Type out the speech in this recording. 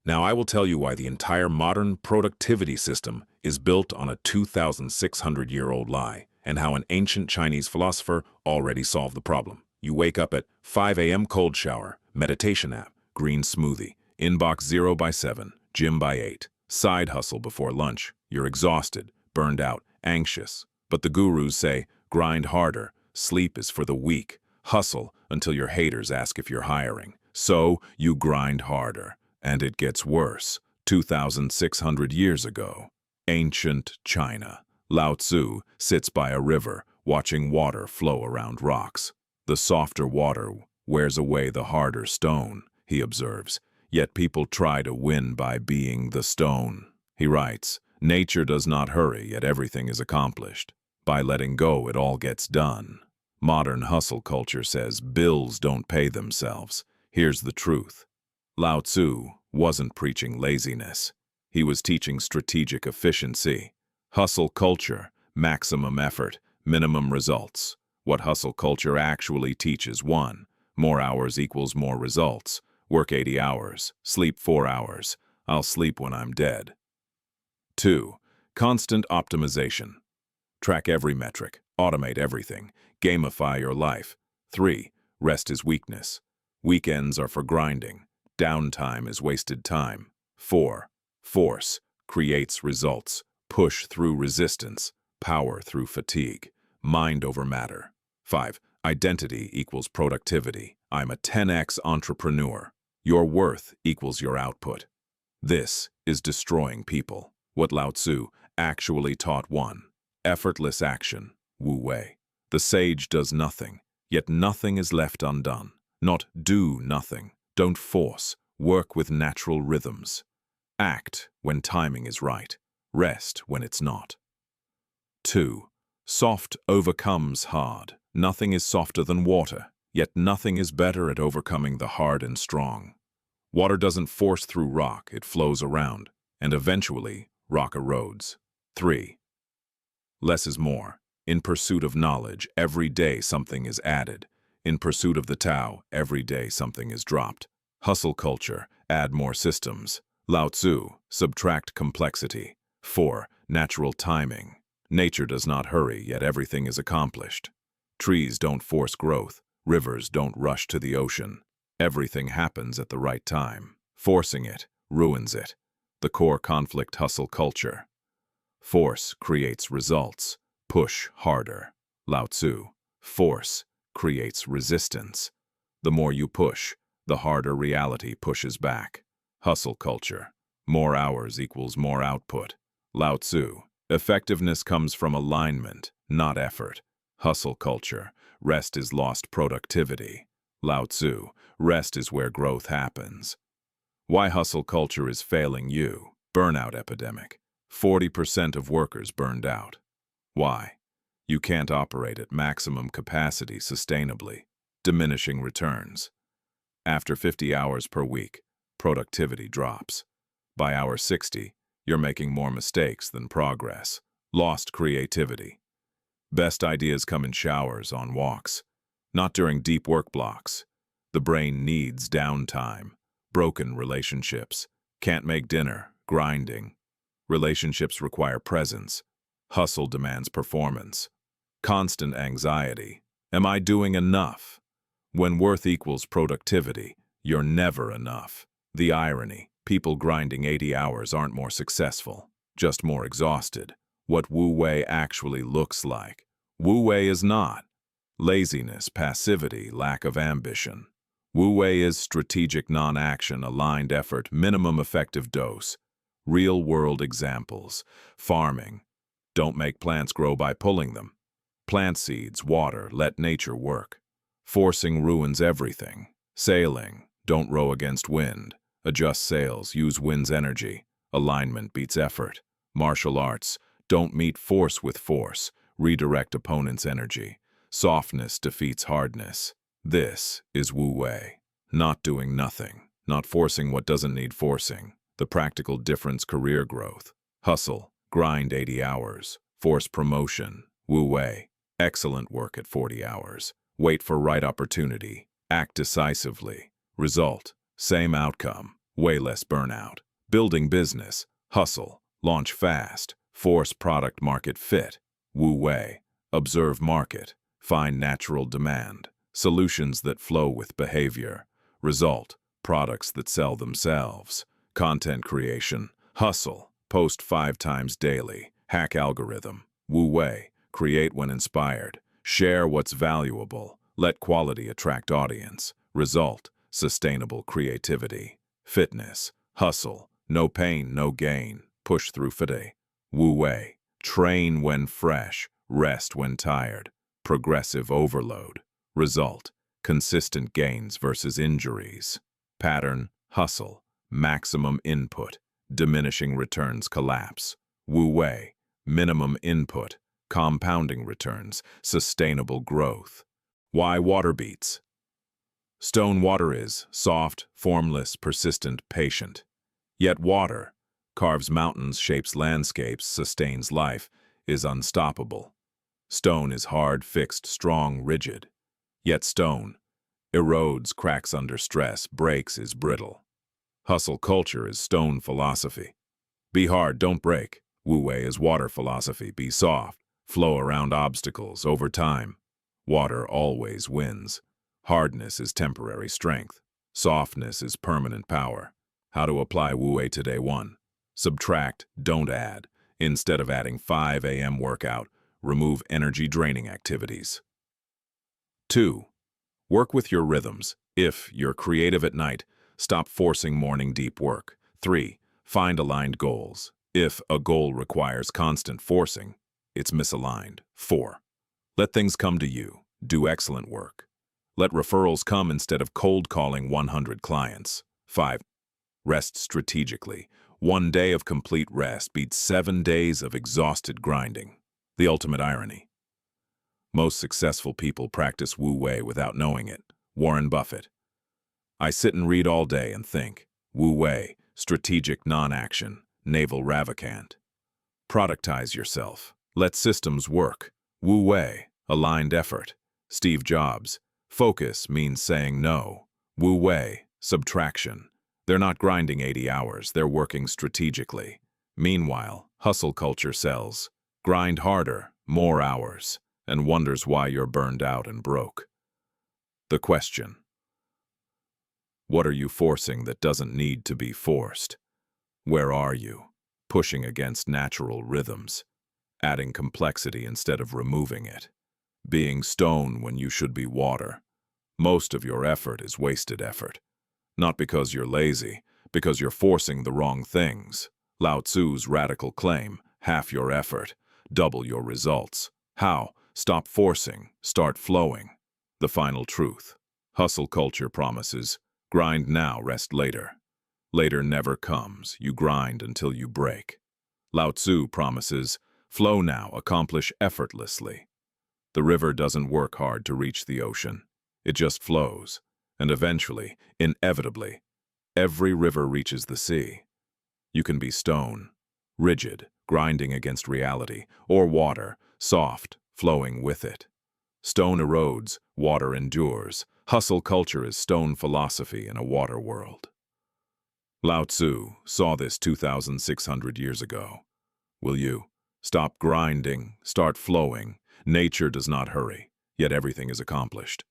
Now I will tell you why the entire modern productivity system is built on a 2,600-year-old lie, and how an ancient Chinese philosopher already solved the problem. You wake up at 5 a.m. cold shower, meditation app, green smoothie, inbox 0 by 7, gym by 8, side hustle before lunch. You're exhausted, burned out, anxious. But the gurus say, grind harder, sleep is for the weak, hustle until your haters ask if you're hiring. So you grind harder. And it gets worse. 2,600 years ago, ancient China. Lao Tzu sits by a river, watching water flow around rocks. The softer water wears away the harder stone, he observes, yet people try to win by being the stone. He writes, nature does not hurry, yet everything is accomplished. By letting go, it all gets done. Modern hustle culture says bills don't pay themselves. Here's the truth. Lao Tzu wasn't preaching laziness. He was teaching strategic efficiency. Hustle culture, maximum effort, minimum results. What hustle culture actually teaches: 1. More hours equals more results. Work 80 hours, sleep 4 hours. I'll sleep when I'm dead. 2. Constant optimization. Track every metric, automate everything, gamify your life. 3. Rest is weakness. Weekends are for grinding. Downtime is wasted time. 4. Force creates results. Push through resistance. Power through fatigue. Mind over matter. 5. Identity equals productivity. I'm a 10x entrepreneur. Your worth equals your output. This is destroying people. What Lao Tzu actually taught: 1. Effortless action, Wu Wei. The sage does nothing, yet nothing is left undone. Not do nothing. Don't force. Work with natural rhythms. Act when timing is right. Rest when it's not. 2. Soft overcomes hard. Nothing is softer than water, yet nothing is better at overcoming the hard and strong. Water doesn't force through rock, it flows around, and eventually rock erodes. 3. Less is more. In pursuit of knowledge, every day something is added. In pursuit of the Tao, every day something is dropped. Hustle culture, add more systems. Lao Tzu, subtract complexity. 4. Natural timing. Nature does not hurry, yet everything is accomplished. Trees don't force growth. Rivers don't rush to the ocean. Everything happens at the right time. Forcing it ruins it. The core conflict: hustle culture. Force creates results. Push harder. Lao Tzu. Force creates resistance. The more you push, the harder reality pushes back. Hustle culture. More hours equals more output. Lao Tzu. Effectiveness comes from alignment, not effort. Hustle culture. Rest is lost productivity. Lao Tzu. Rest is where growth happens. Why hustle culture is failing you. Burnout epidemic. 40% of workers burned out. Why? You can't operate at maximum capacity sustainably. Diminishing returns. After 50 hours per week, productivity drops. By hour 60, you're making more mistakes than progress. Lost creativity. Best ideas come in showers, on walks, not during deep work blocks. The brain needs downtime. Broken relationships. Can't make dinner. Grinding. Relationships require presence. Hustle demands performance. Constant anxiety. Am I doing enough? When worth equals productivity, you're never enough. The irony: people grinding 80 hours aren't more successful, just more exhausted. What Wu Wei actually looks like. Wu Wei is not laziness, passivity, lack of ambition. Wu Wei is strategic non-action, aligned effort, minimum effective dose. Real-world examples. Farming. Don't make plants grow by pulling them. Plant seeds, water, let nature work. Forcing ruins everything. Sailing. Don't row against wind. Adjust sails, use wind's energy. Alignment beats effort. Martial arts. Don't meet force with force. Redirect opponent's energy. Softness defeats hardness. This is Wu Wei. Not doing nothing. Not forcing what doesn't need forcing. The practical difference: career growth. Hustle. Grind 80 hours. Force promotion. Wu Wei. Excellent work at 40 hours. Wait for right opportunity. Act decisively. Result. Same outcome. way less burnout. Building business, hustle, launch fast, force product market fit. Wu Wei, observe market, find natural demand, solutions that flow with behavior. Result, products that sell themselves. Content creation, hustle, post 5 times daily, hack algorithm. Wu Wei, create when inspired, share what's valuable, let quality attract audience. Result, sustainable creativity. Fitness, hustle, no pain, no gain, push through fatigue. Wu Wei, train when fresh, rest when tired, progressive overload. Result, consistent gains versus injuries. Pattern, hustle, maximum input, diminishing returns collapse. Wu Wei, minimum input, compounding returns, sustainable growth. Why water beats? Stone water is soft, formless, persistent, patient. Yet water carves mountains, shapes landscapes, sustains life, is unstoppable. Stone is hard, fixed, strong, rigid. Yet stone erodes, cracks under stress, breaks, is brittle. Hustle culture is stone philosophy. Be hard, don't break. Wu Wei is water philosophy. Be soft, flow around obstacles over time. Water always wins. Hardness is temporary strength. Softness is permanent power. How to apply Wu Wei today? 1. Subtract, don't add. Instead of adding 5 a.m. workout, remove energy-draining activities. 2. Work with your rhythms. If you're creative at night, stop forcing morning deep work. 3. Find aligned goals. If a goal requires constant forcing, it's misaligned. 4. Let things come to you. Do excellent work. Let referrals come instead of cold calling 100 clients. 5. Rest strategically. 1 day of complete rest beats 7 days of exhausted grinding. The ultimate irony. Most successful people practice Wu Wei without knowing it. Warren Buffett. I sit and read all day and think. Wu Wei, strategic non-action. Naval Ravikant. Productize yourself. Let systems work. Wu Wei, aligned effort. Steve Jobs. Focus means saying no. Wu Wei, subtraction. They're not grinding 80 hours, they're working strategically. Meanwhile, hustle culture sells. Grind harder, more hours, and wonders why you're burned out and broke. The question: what are you forcing that doesn't need to be forced? Where are you? Pushing against natural rhythms, adding complexity instead of removing it, being stone when you should be water. Most of your effort is wasted effort. Not because you're lazy, because you're forcing the wrong things. Lao Tzu's radical claim: half your effort, double your results. How? Stop forcing, start flowing. The final truth. Hustle culture promises: grind now, rest later. Later never comes. You grind until you break. Lao Tzu promises: flow now, accomplish effortlessly. The river doesn't work hard to reach the ocean. It just flows. And eventually, inevitably, every river reaches the sea. You can be stone, rigid, grinding against reality, or water, soft, flowing with it. Stone erodes, water endures. Hustle culture is stone philosophy in a water world. Lao Tzu saw this 2,600 years ago. Will you? Stop grinding, start flowing. Nature does not hurry, yet everything is accomplished.